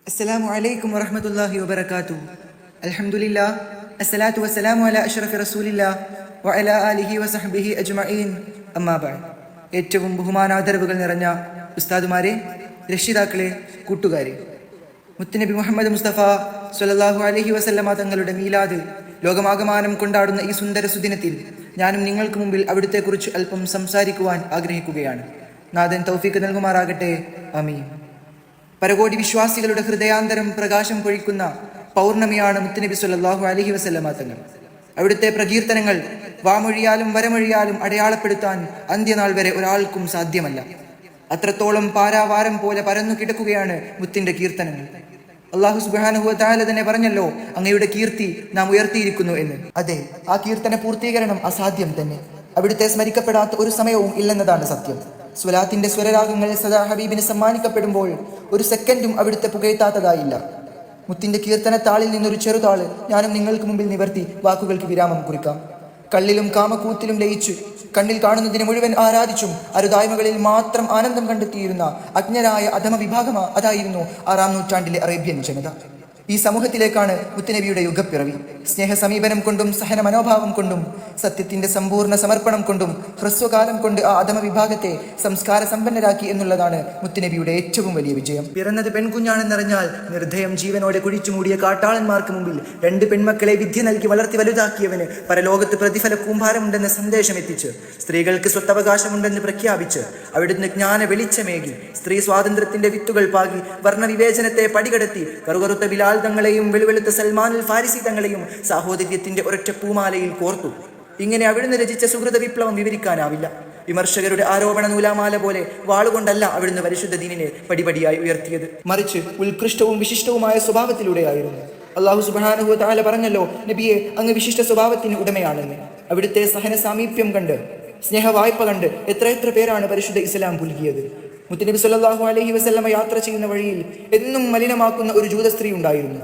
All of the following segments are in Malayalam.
അസ്സലാമു അലൈക്കും വറഹ്മത്തുള്ളാഹി വബറകാതുഹു. അൽഹംദുലില്ലാഹ് അസ്സലാത്തു വസ്സലാമു അലാ അഷ്റഫി റസൂലില്ലാഹ് വഅലാ ആലിഹി വസഹ്ബിഹി അജ്മഈൻ. അമ്മാ ബഅദ്. ഏറ്റവും ബഹുമാനാദരവുകൾ നിറഞ്ഞ ഉസ്താദുമാരെ, രക്ഷിതാക്കളെ, കൂട്ടുകാരെ, മുത്തുനബി മുഹമ്മദ് മുസ്തഫ സ്വല്ലല്ലാഹു അലൈഹി വസല്ലമ തങ്ങളുടെ മീലാദ് ലോകമാകമാനം കൊണ്ടാടുന്ന ഈ സുന്ദര സുദിനത്തിൽ ഞാനും നിങ്ങൾക്ക് മുമ്പിൽ അവിടുത്തെക്കുറിച്ച് അല്പം സംസാരിക്കുവാൻ ആഗ്രഹിക്കുകയാണ്. നാഥൻ തൗഫീഖ് നൽകുമാറാകട്ടെ. ആമീൻ. പരകോടി വിശ്വാസികളുടെ ഹൃദയാന്തരം പ്രകാശം പൊഴിക്കുന്ന പൗർണമിയാണ് മുത്തുനബി സ്വല്ലല്ലാഹു അലൈഹി വസല്ലമ തങ്ങൾ. അവിടുത്തെ പ്രകീർത്തനങ്ങൾ വാമൊഴിയാലും വരമൊഴിയാലും അടയാളപ്പെടുത്താൻ അന്ത്യനാൾ വരെ ഒരാൾക്കും സാധ്യമല്ല. അത്രത്തോളം പാരാവാരം പോലെ പരന്നു കിടക്കുകയാണ് മുത്തിന്റെ കീർത്തനങ്ങൾ. അല്ലാഹു സുബ്ഹാനഹു വ തആല തന്നെ പറഞ്ഞല്ലോ, അങ്ങയുടെ കീർത്തി നാം ഉയർത്തിയിരിക്കുന്നു എന്ന്. അതെ, ആ കീർത്തന പൂർത്തീകരണം അസാധ്യം തന്നെ. അവിടുത്തെ സ്മരിക്കപ്പെടാത്ത ഒരു സമയവും ഇല്ലെന്നതാണ് സത്യം. സ്വലാത്തിന്റെ സ്വരരാഗങ്ങൾ സദാ ഹബീബിന് സമ്മാനിക്കപ്പെടുമ്പോൾ ഒരു സെക്കൻഡും അവിടുത്തെ പുകഴ്ത്താത്തതായില്ല. മുത്തിന്റെ കീർത്തനത്താളിൽ നിന്നൊരു ചെറുതാള് ഞാനും നിങ്ങൾക്ക് മുമ്പിൽ നിവർത്തി വാക്കുകൾക്ക് വിരാമം കുറിക്കാം. കള്ളിലും കാമക്കൂത്തിലും ലയിച്ചു കണ്ണിൽ കാണുന്നതിനെ മുഴുവൻ ആരാധിച്ചും അരുതായ്മകളിൽ മാത്രം ആനന്ദം കണ്ടെത്തിയിരുന്ന അജ്ഞരായ അധമ വിഭാഗം അതായിരുന്നു 6-ാം നൂറ്റാണ്ടിലെ അറേബ്യൻ ജനത. ഈ സമൂഹത്തിലേക്കാണ് മുത്തുനബിയുടെ യുഗപ്പിറവി. സ്നേഹ സമീപനം കൊണ്ടും സഹന മനോഭാവം കൊണ്ടും സത്യത്തിന്റെ സമ്പൂർണ്ണ സമർപ്പണം കൊണ്ടും ഹ്രസ്വകാലം കൊണ്ട് ആ അധമ വിഭാഗത്തെ സംസ്കാര സമ്പന്നരാക്കി എന്നുള്ളതാണ് മുത്തുനബിയുടെ ഏറ്റവും വലിയ വിജയം. പിറന്നത് പെൺകുഞ്ഞാണെന്നറിഞ്ഞാൽ നിർദ്ധയം ജീവനോടെ കുഴിച്ചു മൂടിയ കാട്ടാളന്മാർക്ക് മുമ്പിൽ 2 പെൺമക്കളെ വിദ്യ നൽകി വളർത്തി വലുതാക്കിയവന് പരലോകത്ത് പ്രതിഫല കൂമ്പാരമുണ്ടെന്ന സന്ദേശം എത്തിച്ച് സ്ത്രീകൾക്ക് സ്വത്തവകാശമുണ്ടെന്ന് പ്രഖ്യാപിച്ച് അവിടുന്ന് ജ്ഞാന വെളിച്ചമേകി സ്ത്രീ സ്വാതന്ത്ര്യത്തിന്റെ വിത്തുകൾ പാകി വർണ്ണവിവേചനത്തെ പടികടത്തി കറുകറുത്ത ബിലാൽ തങ്ങളെയും വെളുവെളുത്ത സൽമാനുൽ ഫാരിസി തങ്ങളെയും സാഹോദര്യത്തിന്റെ ഒരൊറ്റ പൂമാലയിൽ കോർത്തു. ഇങ്ങനെ അവിടുന്ന് രചിച്ച സുഹൃത വിപ്ലവം വിവരിക്കാനാവില്ല. വിമർശകരുടെ ആരോപണ നൂലാമാല പോലെ വാളുകൊണ്ടല്ല അവിടുന്ന് പരിശുദ്ധ ദീനിനെ പടിപടിയായി ഉയർത്തിയത്, മറിച്ച് ഉത്കൃഷ്ടവും വിശിഷ്ടവുമായ സ്വഭാവത്തിലൂടെയായിരുന്നു. അല്ലാഹു സുബ്ഹാനഹു വ തആല പറഞ്ഞല്ലോ, നബിയെ, അങ്ങ് വിശിഷ്ട സ്വഭാവത്തിന് ഉടമയാണെന്ന്. അവിടുത്തെ സഹന സാമീപ്യം കണ്ട്, സ്നേഹവായ്പ കണ്ട് എത്രയെത്ര പേരാണ് പരിശുദ്ധ ഇസ്ലാം പുൽകിയത്. മുത്തുനബി സ്വല്ലല്ലാഹു അലൈഹി വസല്ലമ യാത്ര ചെയ്യുന്ന വഴിയിൽ എന്നും മലിനമാക്കുന്ന ഒരു ജൂത സ്ത്രീ ഉണ്ടായിരുന്നു.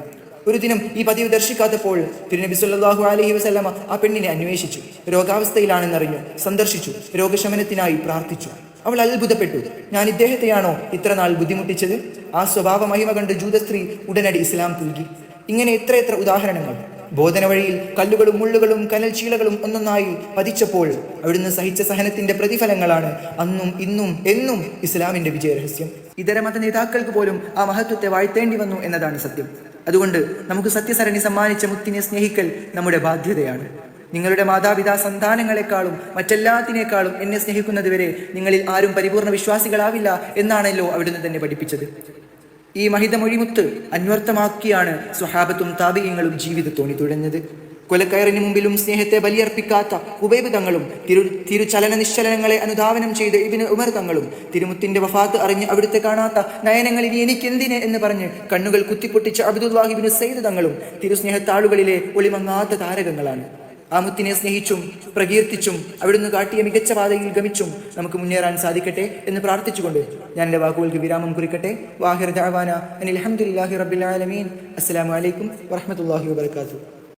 ഒരു ദിനം ഈ പതിവ് ദർശിക്കാത്തപ്പോൾ തിരുനബി സ്വല്ലല്ലാഹു അലൈഹി വസല്ലമ ആ പെണ്ണിനെ അന്വേഷിച്ചു. രോഗാവസ്ഥയിലാണെന്നറിഞ്ഞു സന്ദർശിച്ചു. രോഗശമനത്തിനായി പ്രാർത്ഥിച്ചു. അവൾ അത്ഭുതപ്പെട്ടു. ഞാൻ ഇദ്ദേഹത്തെയാണോ ഇത്ര നാൾ ബുദ്ധിമുട്ടിച്ചത്? ആ സ്വഭാവ മഹിമ കണ്ട് ജൂത സ്ത്രീ ഉടനടി ഇസ്ലാം പുൽകി. ഇങ്ങനെ എത്രയെത്ര ഉദാഹരണങ്ങൾ. ബോധന വഴിയിൽ കല്ലുകളും മുള്ളുകളും കനൽ ചീളകളും ഒന്നൊന്നായി പതിച്ചപ്പോൾ അവിടുന്ന് സഹിച്ച സഹനത്തിന്റെ പ്രതിഫലങ്ങളാണ് അന്നും ഇന്നും എന്നും ഇസ്ലാമിന്റെ വിജയരഹസ്യം. ഇതര മത നേതാക്കൾക്ക് പോലും ആ മഹത്വത്തെ വാഴ്ത്തേണ്ടി വന്നു എന്നതാണ് സത്യം. അതുകൊണ്ട് നമുക്ക് സത്യസരണി സമ്മാനിച്ച മുത്തിനെ സ്നേഹിക്കൽ നമ്മുടെ ബാധ്യതയാണ്. നിങ്ങളുടെ മാതാപിതാ സന്താനങ്ങളെക്കാളും മറ്റെല്ലാത്തിനേക്കാളും എന്നെ സ്നേഹിക്കുന്നതുവരെ നിങ്ങളിൽ ആരും പരിപൂർണ വിശ്വാസികളാവില്ല എന്നാണല്ലോ അവിടുന്ന് തന്നെ പഠിപ്പിച്ചത്. ഈ മഹിതമൊഴിമുത്ത് അന്വർത്ഥമാക്കിയാണ് സ്വഹാബത്തും താബിഈങ്ങളും ജീവിതത്തോണി തുഴഞ്ഞത്. കൊലക്കയറിന് മുമ്പിലും സ്നേഹത്തെ ബലിയർപ്പിക്കാത്ത ഉബൈബ് തങ്ങളും തിരുചലന നിശ്ചലനങ്ങളെ അനുധാവനം ചെയ്ത് ഇബ്നു ഉമർ തങ്ങളും തിരുമുത്തിന്റെ വഫാത്ത് അറിഞ്ഞ് അവിടുത്തെ കാണാത്ത നയനങ്ങൾ ഇനി എനിക്കെന്തിന് എന്ന് പറഞ്ഞ് കണ്ണുകൾ കുത്തിപ്പൊട്ടിച്ച അബ്ദുല്ലാഹി ഇബ്നു സയ്യിദ് തങ്ങളും തിരുസ്നേഹത്താളുകളിലെ ഒളിമങ്ങാത്ത താരകങ്ങളാണ്. ആ മുത്തിനെ സ്നേഹിച്ചും പ്രകീർത്തിച്ചും അവിടുന്ന് കാട്ടിയ മികച്ച പാതയിൽ ഗമിച്ചും നമുക്ക് മുന്നേറാൻ സാധിക്കട്ടെ എന്ന് പ്രാർത്ഥിച്ചുകൊണ്ട് ഞാൻ എൻ്റെ വാക്കുകൾക്ക് വിരാമം കുറിക്കട്ടെ. വാഹിർ ദഅവാന അനിൽ ഹംദുലില്ലാഹി റബ്ബിൽ ആലമീൻ. അസ്സലാമു അലൈക്കും വറഹ്മത്തുള്ളാഹി വബറകാതുഹു.